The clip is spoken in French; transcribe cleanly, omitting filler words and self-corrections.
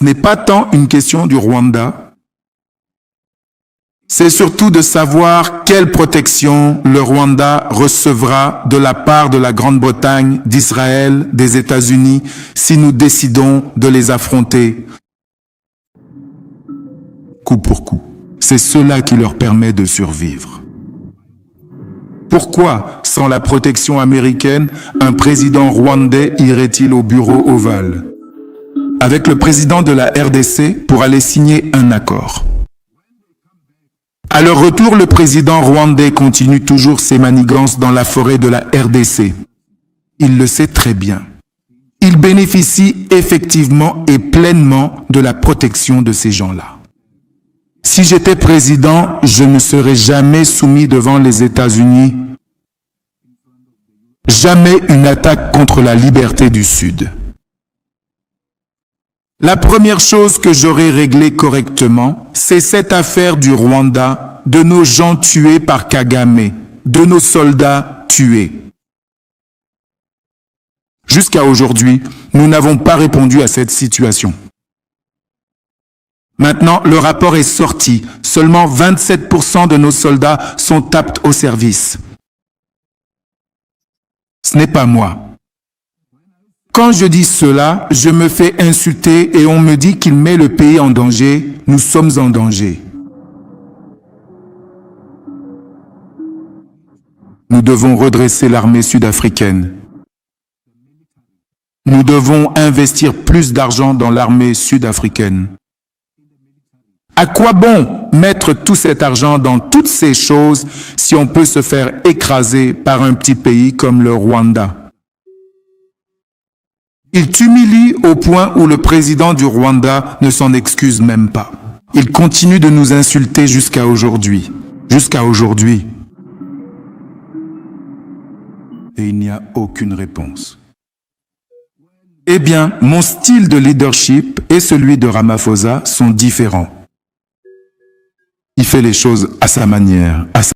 ce n'est pas tant une question du Rwanda, c'est surtout de savoir quelle protection le Rwanda recevra de la part de la Grande-Bretagne, d'Israël, des États-Unis, si nous décidons de les affronter coup pour coup. C'est cela qui leur permet de survivre. Pourquoi, sans la protection américaine, un président rwandais irait-il au bureau ovale avec le président de la RDC pour aller signer un accord? À leur retour, le président rwandais continue toujours ses manigances dans la forêt de la RDC. Il le sait très bien. Il bénéficie effectivement et pleinement de la protection de ces gens-là. Si j'étais président, je ne serais jamais soumis devant les États-Unis. Jamais une attaque contre la liberté du Sud. La première chose que j'aurais réglée correctement, c'est cette affaire du Rwanda, de nos gens tués par Kagame, de nos soldats tués. Jusqu'à aujourd'hui, nous n'avons pas répondu à cette situation. Maintenant, le rapport est sorti. Seulement 27% de nos soldats sont aptes au service. Ce n'est pas moi. Quand je dis cela, je me fais insulter et on me dit qu'il met le pays en danger. Nous sommes en danger. Nous devons redresser l'armée sud-africaine. Nous devons investir plus d'argent dans l'armée sud-africaine. À quoi bon mettre tout cet argent dans toutes ces choses si on peut se faire écraser par un petit pays comme le Rwanda? Il t'humilie au point où le président du Rwanda ne s'en excuse même pas. Il continue de nous insulter jusqu'à aujourd'hui. Jusqu'à aujourd'hui. Et il n'y a aucune réponse. Eh bien, mon style de leadership et celui de Ramaphosa sont différents. Il fait les choses à sa manière,